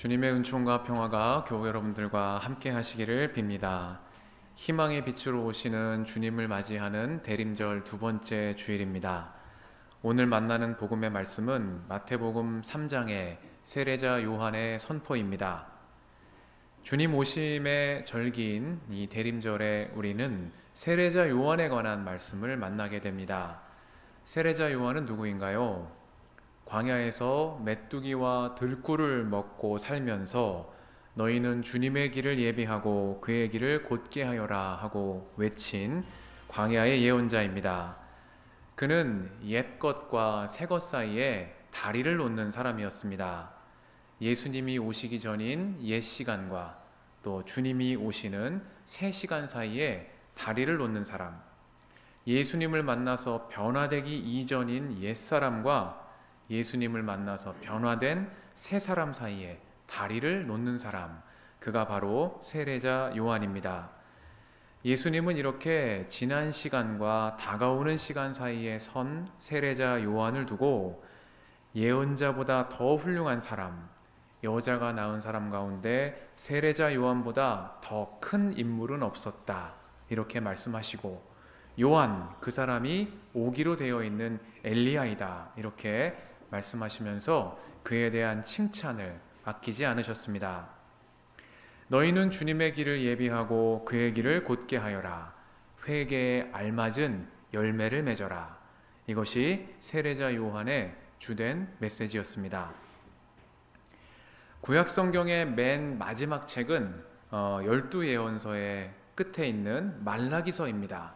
주님의 은총과 평화가 교회 여러분들과 함께 하시기를 빕니다. 희망의 빛으로 오시는 주님을 맞이하는 대림절 두 번째 주일입니다. 오늘 만나는 복음의 말씀은 마태복음 3장의 세례자 요한의 선포입니다. 주님 오심의 절기인 이 대림절에 우리는 세례자 요한에 관한 말씀을 만나게 됩니다. 세례자 요한은 누구인가요? 광야에서 메뚜기와 들꿀을 먹고 살면서 너희는 주님의 길을 예비하고 그의 길을 곧게 하여라 하고 외친 광야의 예언자입니다. 그는 옛것과 새것 사이에 다리를 놓는 사람이었습니다. 예수님이 오시기 전인 옛 시간과 또 주님이 오시는 새 시간 사이에 다리를 놓는 사람, 예수님을 만나서 변화되기 이전인 옛사람과 예수님을 만나서 변화된 새 사람 사이에 다리를 놓는 사람, 그가 바로 세례자 요한입니다. 예수님은 이렇게 지난 시간과 다가오는 시간 사이에 선 세례자 요한을 두고 예언자보다 더 훌륭한 사람, 여자가 낳은 사람 가운데 세례자 요한보다 더 큰 인물은 없었다, 이렇게 말씀하시고, 요한, 그 사람이 오기로 되어 있는 엘리야이다, 이렇게 말씀하시면서 그에 대한 칭찬을 아끼지 않으셨습니다. 너희는 주님의 길을 예비하고 그의 길을 곧게 하여라. 회개에 알맞은 열매를 맺어라. 이것이 세례자 요한의 주된 메시지였습니다. 구약 성경의 맨 마지막 책은 12예언서의 끝에 있는 말라기서입니다.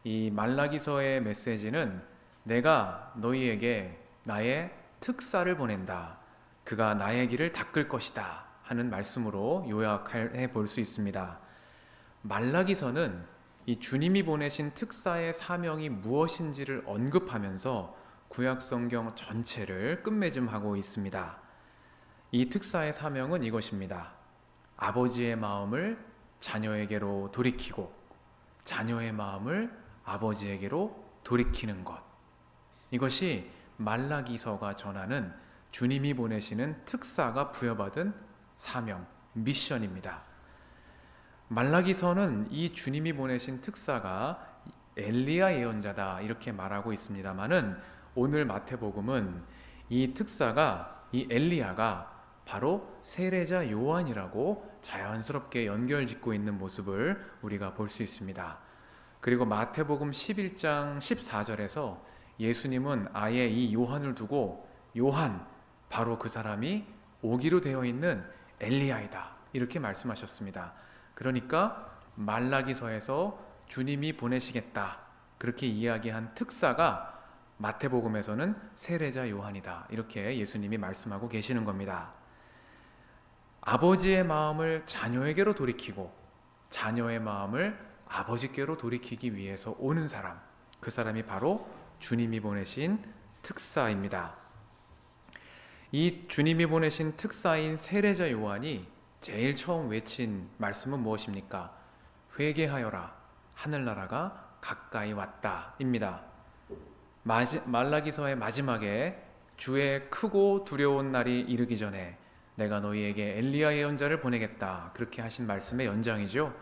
이 말라기서의 메시지는 내가 너희에게 나의 특사를 보낸다, 그가 나의 길을 닦을 것이다 하는 말씀으로 요약해 볼 수 있습니다. 말라기서는 이 주님이 보내신 특사의 사명이 무엇인지를 언급하면서 구약 성경 전체를 끝맺음하고 있습니다. 이 특사의 사명은 이것입니다. 아버지의 마음을 자녀에게로 돌이키고 자녀의 마음을 아버지에게로 돌이키는 것, 이것이 말라기서가 전하는 주님이 보내시는 특사가 부여받은 사명, 미션입니다. 말라기서는 이 주님이 보내신 특사가 엘리야 예언자다 이렇게 말하고 있습니다만은 오늘 마태복음은 이 특사가, 이 엘리야가 바로 세례자 요한이라고 자연스럽게 연결짓고 있는 모습을 우리가 볼 수 있습니다. 그리고 마태복음 11장 14절에서 예수님은 아예 이 요한을 두고 요한, 바로 그 사람이 오기로 되어 있는 엘리야이다 이렇게 말씀하셨습니다. 그러니까 말라기서에서 주님이 보내시겠다 그렇게 이야기한 특사가 마태복음에서는 세례자 요한이다 이렇게 예수님이 말씀하고 계시는 겁니다. 아버지의 마음을 자녀에게로 돌이키고 자녀의 마음을 아버지께로 돌이키기 위해서 오는 사람, 그 사람이 바로 주님이 보내신 특사입니다. 이 주님이 보내신 특사인 세례자 요한이 제일 처음 외친 말씀은 무엇입니까? 회개하여라, 하늘나라가 가까이 왔다 입니다. 말라기서의 마지막에 주의 크고 두려운 날이 이르기 전에 내가 너희에게 엘리야 예언자를 보내겠다, 그렇게 하신 말씀의 연장이죠.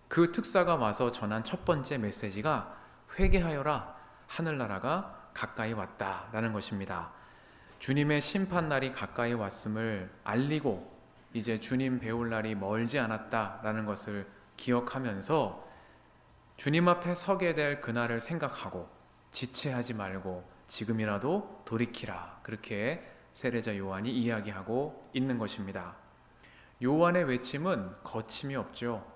그 특사가 와서 전한 첫 번째 메시지가 회개하여라, 하늘나라가 가까이 왔다라는 것입니다. 주님의 심판날이 가까이 왔음을 알리고 이제 주님 배울 날이 멀지 않았다라는 것을 기억하면서 주님 앞에 서게 될 그날을 생각하고 지체하지 말고 지금이라도 돌이키라, 그렇게 세례자 요한이 이야기하고 있는 것입니다. 요한의 외침은 거침이 없죠.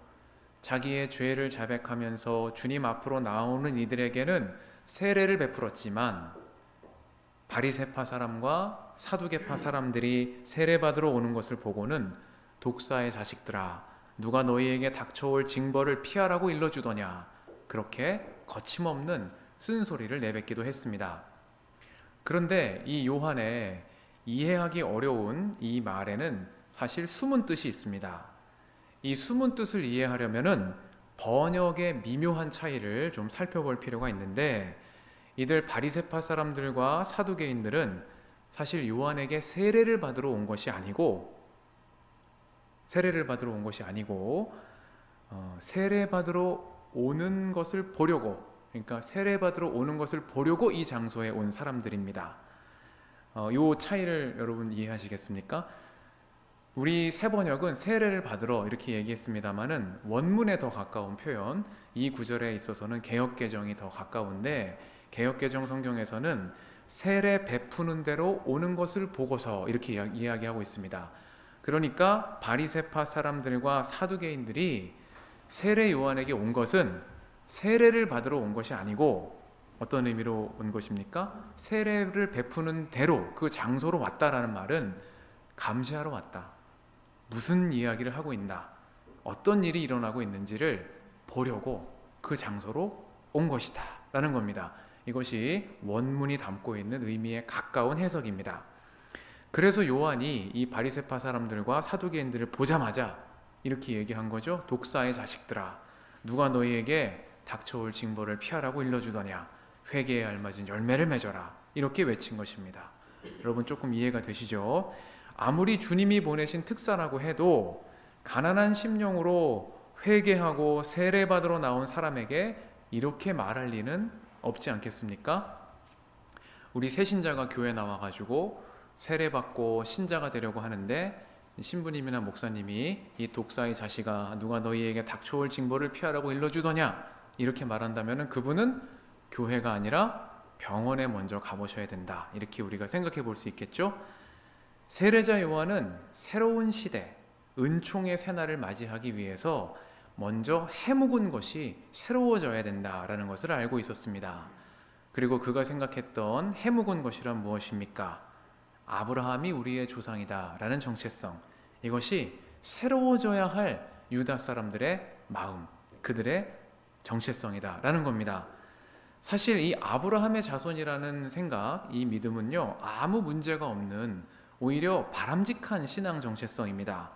자기의 죄를 자백하면서 주님 앞으로 나오는 이들에게는 세례를 베풀었지만 바리새파 사람과 사두개파 사람들이 세례받으러 오는 것을 보고는 독사의 자식들아, 누가 너희에게 닥쳐올 징벌을 피하라고 일러주더냐, 그렇게 거침없는 쓴소리를 내뱉기도 했습니다. 그런데 이 요한의 이해하기 어려운 이 말에는 사실 숨은 뜻이 있습니다. 이 숨은 뜻을 이해하려면은 번역의 미묘한 차이를 좀 살펴볼 필요가 있는데, 이들 바리새파 사람들과 사두개인들은 사실 요한에게 세례를 받으러 온 것이 아니고 세례를 받으러 온 것이 아니고 세례 받으러 오는 것을 보려고, 그러니까 세례 받으러 오는 것을 보려고 이 장소에 온 사람들입니다. 이 차이를 여러분 이해하시겠습니까? 우리 세번역은 세례를 받으러 이렇게 얘기했습니다마는 원문에 더 가까운 표현, 이 구절에 있어서는 개역개정이 더 가까운데, 개역개정 성경에서는 세례 베푸는 대로 오는 것을 보고서 이렇게 이야기하고 있습니다. 그러니까 바리새파 사람들과 사두개인들이 세례 요한에게 온 것은 세례를 받으러 온 것이 아니고 어떤 의미로 온 것입니까? 세례를 베푸는 대로 그 장소로 왔다라는 말은 감시하러 왔다, 무슨 이야기를 하고 있나, 어떤 일이 일어나고 있는지를 보려고 그 장소로 온 것이다 라는 겁니다. 이것이 원문이 담고 있는 의미에 가까운 해석입니다. 그래서 요한이 이 바리새파 사람들과 사두개인들을 보자마자 이렇게 얘기한 거죠. 독사의 자식들아, 누가 너희에게 닥쳐올 징벌을 피하라고 일러주더냐, 회개에 알맞은 열매를 맺어라, 이렇게 외친 것입니다. 여러분 조금 이해가 되시죠? 아무리 주님이 보내신 특사라고 해도 가난한 심령으로 회개하고 세례받으러 나온 사람에게 이렇게 말할 리는 없지 않겠습니까? 우리 새신자가 교회 나와가지고 세례받고 신자가 되려고 하는데 신부님이나 목사님이 이 독사의 자식아, 누가 너희에게 닥쳐올 징벌을 피하라고 일러주더냐, 이렇게 말한다면 그분은 교회가 아니라 병원에 먼저 가보셔야 된다, 이렇게 우리가 생각해 볼 수 있겠죠? 세례자 요한은 새로운 시대, 은총의 새날을 맞이하기 위해서 먼저 해묵은 것이 새로워져야 된다라는 것을 알고 있었습니다. 그리고 그가 생각했던 해묵은 것이란 무엇입니까? 아브라함이 우리의 조상이다 라는 정체성, 이것이 새로워져야 할 유다 사람들의 마음, 그들의 정체성이다 라는 겁니다. 사실 이 아브라함의 자손이라는 생각, 이 믿음은요, 아무 문제가 없는 오히려 바람직한 신앙 정체성입니다.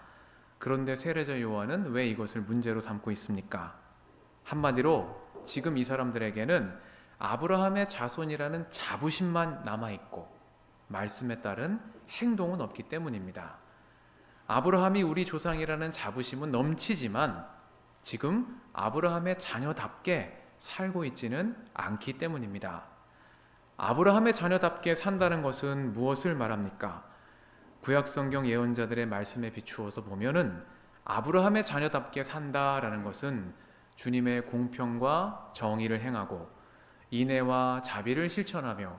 그런데 세례자 요한은 왜 이것을 문제로 삼고 있습니까? 한마디로 지금 이 사람들에게는 아브라함의 자손이라는 자부심만 남아있고 말씀에 따른 행동은 없기 때문입니다. 아브라함이 우리 조상이라는 자부심은 넘치지만 지금 아브라함의 자녀답게 살고 있지는 않기 때문입니다. 아브라함의 자녀답게 산다는 것은 무엇을 말합니까? 구약성경 예언자들의 말씀에 비추어서 보면은 아브라함의 자녀답게 산다라는 것은 주님의 공평과 정의를 행하고 인애와 자비를 실천하며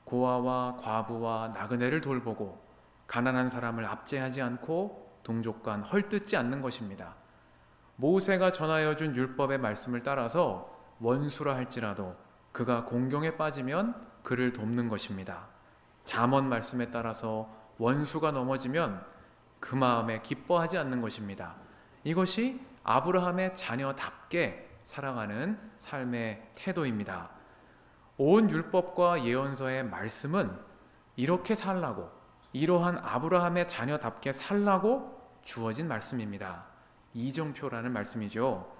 고아와 과부와 나그네를 돌보고 가난한 사람을 압제하지 않고 동족 간 헐뜯지 않는 것입니다. 모세가 전하여 준 율법의 말씀을 따라서 원수라 할지라도 그가 공경에 빠지면 그를 돕는 것입니다. 잠언 말씀에 따라서 원수가 넘어지면 그 마음에 기뻐하지 않는 것입니다. 이것이 아브라함의 자녀답게 살아가는 삶의 태도입니다. 온 율법과 예언서의 말씀은 이렇게 살라고, 이러한 아브라함의 자녀답게 살라고 주어진 말씀입니다. 이정표라는 말씀이죠.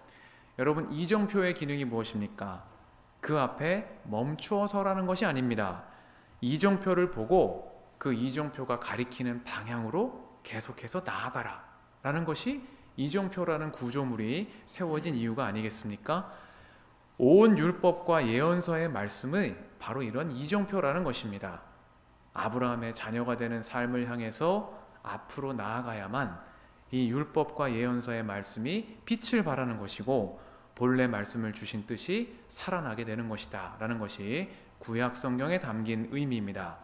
여러분, 이정표의 기능이 무엇입니까? 그 앞에 멈추어 서라는 것이 아닙니다. 이정표를 보고 그 이정표가 가리키는 방향으로 계속해서 나아가라 라는 것이 이정표라는 구조물이 세워진 이유가 아니겠습니까? 온 율법과 예언서의 말씀은 바로 이런 이정표라는 것입니다. 아브라함의 자녀가 되는 삶을 향해서 앞으로 나아가야만 이 율법과 예언서의 말씀이 빛을 발하는 것이고 본래 말씀을 주신 뜻이 살아나게 되는 것이다 라는 것이 구약 성경에 담긴 의미입니다.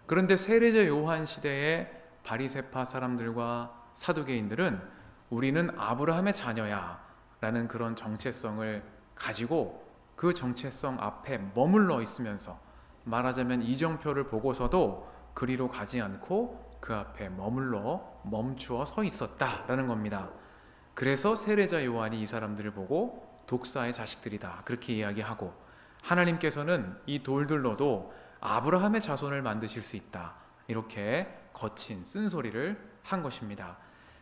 그런데 세례자 요한 시대의 바리새파 사람들과 사두개인들은 우리는 아브라함의 자녀야 라는 그런 정체성을 가지고 그 정체성 앞에 머물러 있으면서, 말하자면 이정표를 보고서도 그리로 가지 않고 그 앞에 멈추어 서 있었다라는 겁니다. 그래서 세례자 요한이 이 사람들을 보고 독사의 자식들이다 그렇게 이야기하고, 하나님께서는 이 돌들로도 아브라함의 자손을 만드실 수 있다 이렇게 거친 쓴소리를 한 것입니다.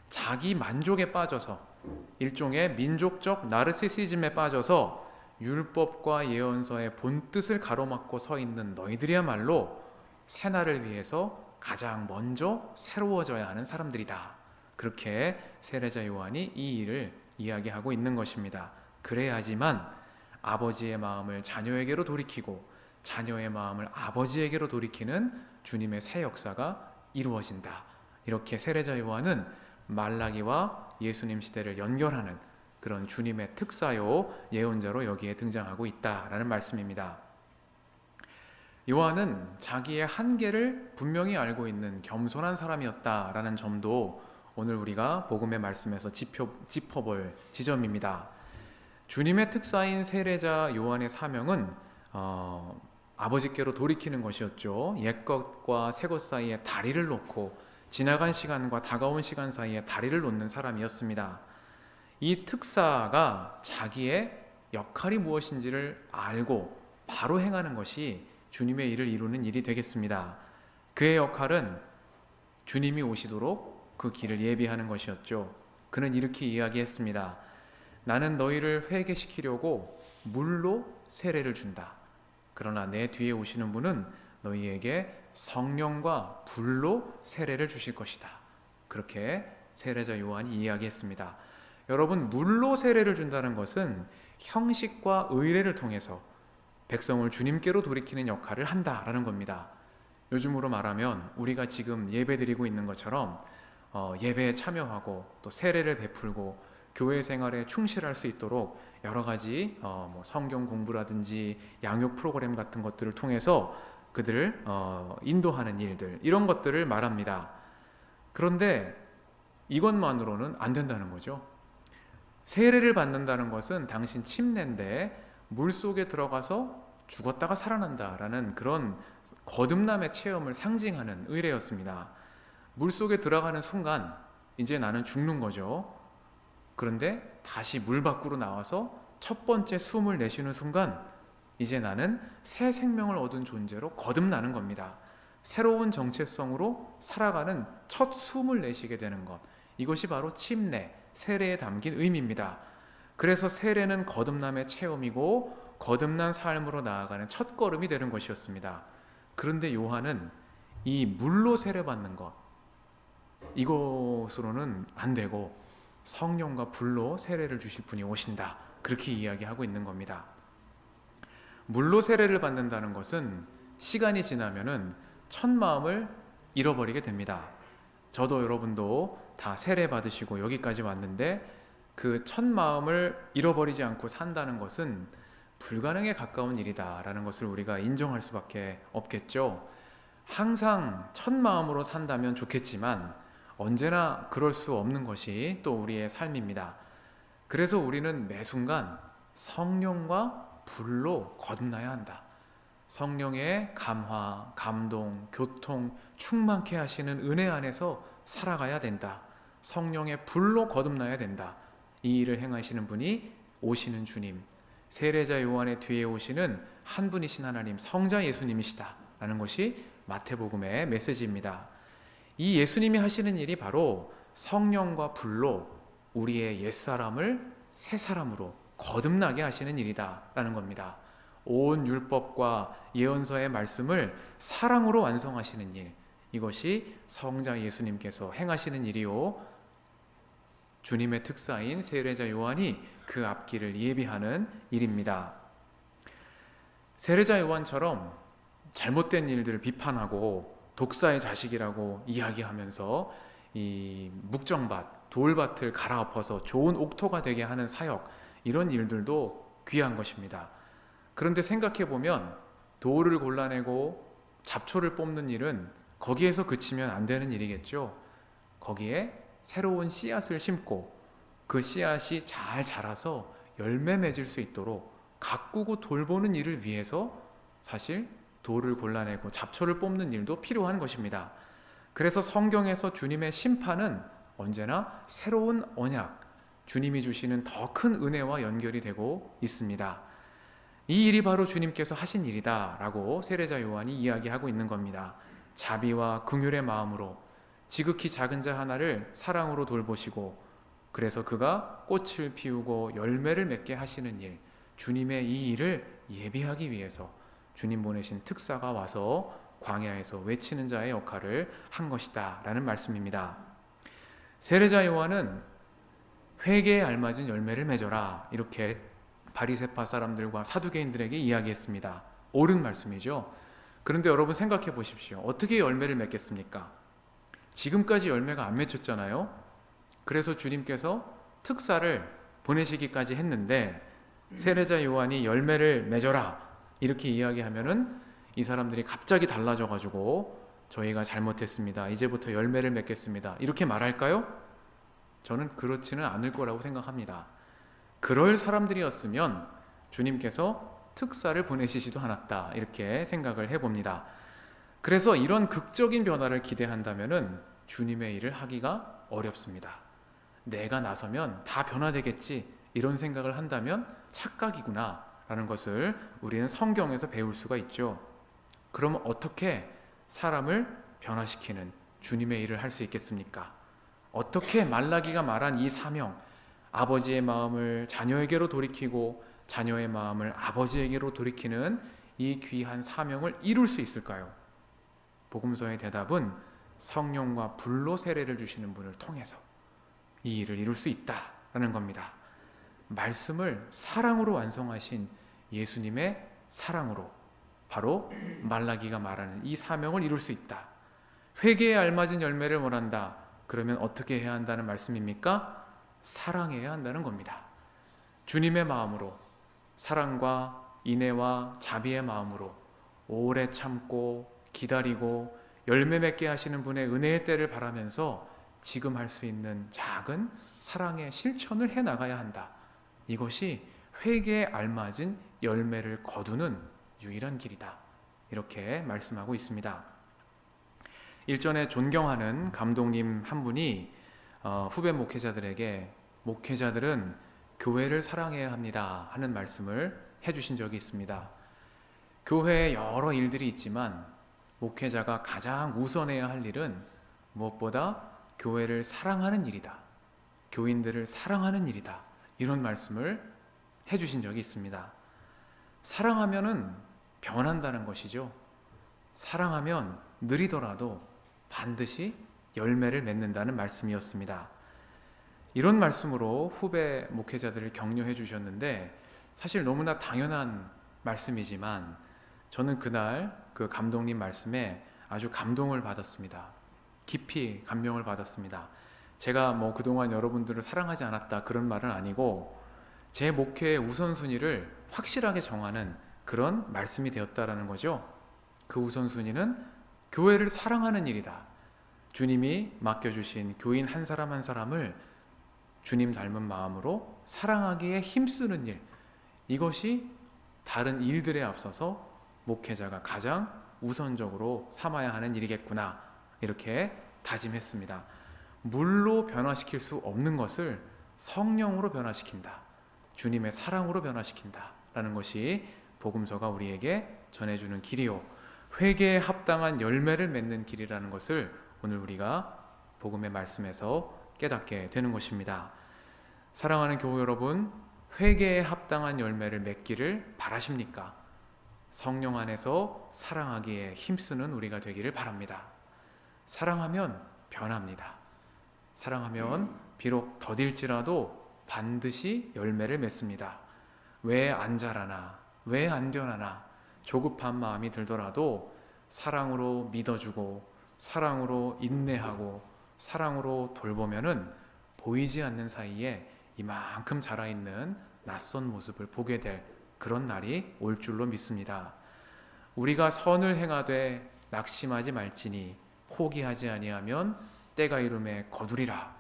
자기 만족에 빠져서, 일종의 민족적 나르시시즘에 빠져서 율법과 예언서의 본뜻을 가로막고 서 있는 너희들이야말로 새날을 위해서 가장 먼저 새로워져야 하는 사람들이다 그렇게 세례자 요한이 이 일을 이야기하고 있는 것입니다. 그래야지만 아버지의 마음을 자녀에게로 돌이키고 자녀의 마음을 아버지에게로 돌이키는 주님의 새 역사가 이루어진다. 이렇게 세례자 요한은 말라기와 예수님 시대를 연결하는 그런 주님의 특사요 예언자로 여기에 등장하고 있다라는 말씀입니다. 요한은 자기의 한계를 분명히 알고 있는 겸손한 사람이었다라는 점도 오늘 우리가 복음의 말씀에서 짚어볼 지점입니다. 주님의 특사인 세례자 요한의 사명은 아버지께로 돌이키는 것이었죠. 옛것과 새것 사이에 다리를 놓고 지나간 시간과 다가온 시간 사이에 다리를 놓는 사람이었습니다. 이 특사가 자기의 역할이 무엇인지를 알고 바로 행하는 것이 주님의 일을 이루는 일이 되겠습니다. 그의 역할은 주님이 오시도록 그 길을 예비하는 것이었죠. 그는 이렇게 이야기했습니다. 나는 너희를 회개시키려고 물로 세례를 준다. 그러나 내 뒤에 오시는 분은 너희에게 성령과 불로 세례를 주실 것이다. 그렇게 세례자 요한이 이야기했습니다. 여러분, 물로 세례를 준다는 것은 형식과 의례를 통해서 백성을 주님께로 돌이키는 역할을 한다라는 겁니다. 요즘으로 말하면 우리가 지금 예배드리고 있는 것처럼 예배에 참여하고 또 세례를 베풀고 교회 생활에 충실할 수 있도록 여러 가지 성경 공부라든지 양육 프로그램 같은 것들을 통해서 그들을 인도하는 일들, 이런 것들을 말합니다. 그런데 이것만으로는 안 된다는 거죠. 세례를 받는다는 것은 당신 침례인데 물속에 들어가서 죽었다가 살아난다라는 그런 거듭남의 체험을 상징하는 의례였습니다. 물속에 들어가는 순간 이제 나는 죽는 거죠. 그런데 다시 물 밖으로 나와서 첫 번째 숨을 내쉬는 순간 이제 나는 새 생명을 얻은 존재로 거듭나는 겁니다. 새로운 정체성으로 살아가는 첫 숨을 내쉬게 되는 것, 이것이 바로 침례, 세례에 담긴 의미입니다. 그래서 세례는 거듭남의 체험이고 거듭난 삶으로 나아가는 첫 걸음이 되는 것이었습니다. 그런데 요한은 이 물로 세례받는 것, 이것으로는 안 되고 성령과 불로 세례를 주실 분이 오신다, 그렇게 이야기하고 있는 겁니다. 물로 세례를 받는다는 것은 시간이 지나면은 첫 마음을 잃어버리게 됩니다. 저도 여러분도 다 세례 받으시고 여기까지 왔는데 그 첫 마음을 잃어버리지 않고 산다는 것은 불가능에 가까운 일이다라는 것을 우리가 인정할 수밖에 없겠죠. 항상 첫 마음으로 산다면 좋겠지만 언제나 그럴 수 없는 것이 또 우리의 삶입니다. 그래서 우리는 매 순간 성령과 불로 거듭나야 한다. 성령의 감화, 감동, 교통, 충만케 하시는 은혜 안에서 살아가야 된다. 성령의 불로 거듭나야 된다. 이 일을 행하시는 분이 오시는 주님, 세례자 요한의 뒤에 오시는 한 분이신 하나님, 성자 예수님이시다 라는 것이 마태복음의 메시지입니다. 이 예수님이 하시는 일이 바로 성령과 불로 우리의 옛사람을 새 사람으로 거듭나게 하시는 일이다 라는 겁니다. 온 율법과 예언서의 말씀을 사랑으로 완성하시는 일, 이것이 성자 예수님께서 행하시는 일이요, 주님의 특사인 세례자 요한이 그 앞길을 예비하는 일입니다. 세례자 요한처럼 잘못된 일들을 비판하고 독사의 자식이라고 이야기하면서 이 묵정밭, 돌밭을 갈아엎어서 좋은 옥토가 되게 하는 사역, 이런 일들도 귀한 것입니다. 그런데 생각해보면 돌을 골라내고 잡초를 뽑는 일은 거기에서 그치면 안 되는 일이겠죠. 거기에 새로운 씨앗을 심고 그 씨앗이 잘 자라서 열매 맺을 수 있도록 가꾸고 돌보는 일을 위해서 사실 돌을 골라내고 잡초를 뽑는 일도 필요한 것입니다. 그래서 성경에서 주님의 심판은 언제나 새로운 언약, 주님이 주시는 더 큰 은혜와 연결이 되고 있습니다. 이 일이 바로 주님께서 하신 일이다 라고 세례자 요한이 이야기하고 있는 겁니다. 자비와 긍휼의 마음으로 지극히 작은 자 하나를 사랑으로 돌보시고 그래서 그가 꽃을 피우고 열매를 맺게 하시는 일, 주님의 이 일을 예비하기 위해서 주님 보내신 특사가 와서 광야에서 외치는 자의 역할을 한 것이다 라는 말씀입니다. 세례자 요한은 회개에 알맞은 열매를 맺어라, 이렇게 바리새파 사람들과 사두개인들에게 이야기했습니다. 옳은 말씀이죠. 그런데 여러분 생각해 보십시오. 어떻게 열매를 맺겠습니까? 지금까지 열매가 안 맺혔잖아요. 그래서 주님께서 특사를 보내시기까지 했는데 세례자 요한이 열매를 맺어라 이렇게 이야기하면은 이 사람들이 갑자기 달라져 가지고 저희가 잘못했습니다, 이제부터 열매를 맺겠습니다, 이렇게 말할까요? 저는 그렇지는 않을 거라고 생각합니다. 그럴 사람들이었으면 주님께서 특사를 보내시지도 않았다, 이렇게 생각을 해봅니다. 그래서 이런 극적인 변화를 기대한다면은 주님의 일을 하기가 어렵습니다. 내가 나서면 다 변화되겠지, 이런 생각을 한다면 착각이구나 라는 것을 우리는 성경에서 배울 수가 있죠. 그럼 어떻게 사람을 변화시키는 주님의 일을 할 수 있겠습니까? 어떻게 말라기가 말한 이 사명, 아버지의 마음을 자녀에게로 돌이키고 자녀의 마음을 아버지에게로 돌이키는 이 귀한 사명을 이룰 수 있을까요? 복음서의 대답은 성령과 불로 세례를 주시는 분을 통해서 이 일을 이룰 수 있다라는 겁니다. 말씀을 사랑으로 완성하신 예수님의 사랑으로 바로 말라기가 말하는 이 사명을 이룰 수 있다. 회개에 알맞은 열매를 원한다. 그러면 어떻게 해야 한다는 말씀입니까? 사랑해야 한다는 겁니다. 주님의 마음으로, 사랑과 인애와 자비의 마음으로 오래 참고 기다리고 열매 맺게 하시는 분의 은혜의 때를 바라면서 지금 할 수 있는 작은 사랑의 실천을 해나가야 한다. 이것이 회개에 알맞은 열매를 거두는 유일한 길이다, 이렇게 말씀하고 있습니다. 일전에 존경하는 감독님 한 분이 후배 목회자들에게 목회자들은 교회를 사랑해야 합니다 하는 말씀을 해주신 적이 있습니다. 교회에 여러 일들이 있지만 목회자가 가장 우선해야 할 일은 무엇보다 교회를 사랑하는 일이다, 교인들을 사랑하는 일이다, 이런 말씀을 해주신 적이 있습니다. 사랑하면은 변한다는 것이죠. 사랑하면 느리더라도 반드시 열매를 맺는다는 말씀이었습니다. 이런 말씀으로 후배 목회자들을 격려해 주셨는데 사실 너무나 당연한 말씀이지만 저는 그날 그 감독님 말씀에 아주 감동을 받았습니다. 깊이 감명을 받았습니다. 제가 그동안 여러분들을 사랑하지 않았다 그런 말은 아니고 제 목회의 우선순위를 확실하게 정하는 그런 말씀이 되었다라는 거죠. 그 우선순위는 교회를 사랑하는 일이다. 주님이 맡겨주신 교인 한 사람 한 사람을 주님 닮은 마음으로 사랑하기에 힘쓰는 일, 이것이 다른 일들에 앞서서 목회자가 가장 우선적으로 삼아야 하는 일이겠구나, 이렇게 다짐했습니다. 물로 변화시킬 수 없는 것을 성령으로 변화시킨다, 주님의 사랑으로 변화시킨다 라는 것이 복음서가 우리에게 전해주는 길이요, 회개에 합당한 열매를 맺는 길이라는 것을 오늘 우리가 복음의 말씀에서 깨닫게 되는 것입니다. 사랑하는 교회 여러분, 회개에 합당한 열매를 맺기를 바라십니까? 성령 안에서 사랑하기에 힘쓰는 우리가 되기를 바랍니다. 사랑하면 변합니다. 사랑하면 비록 더딜지라도 반드시 열매를 맺습니다. 왜 안 자라나, 왜 안 변하나 조급한 마음이 들더라도 사랑으로 믿어주고 사랑으로 인내하고 사랑으로 돌보면은 보이지 않는 사이에 이만큼 자라있는 낯선 모습을 보게 될 그런 날이 올 줄로 믿습니다. 우리가 선을 행하되 낙심하지 말지니 포기하지 아니하면 때가 이름에 거두리라.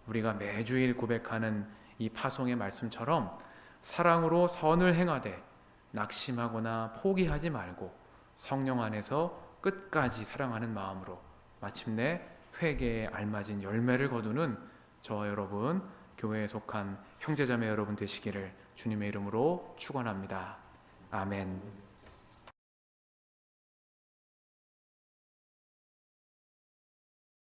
우리가 매주일 고백하는 이 파송의 말씀처럼 사랑으로 선을 행하되 낙심하거나 포기하지 말고 성령 안에서 끝까지 사랑하는 마음으로 마침내 회개에 알맞은 열매를 거두는 저와 여러분, 교회에 속한 형제자매 여러분 되시기를 주님의 이름으로 축원합니다. 아멘.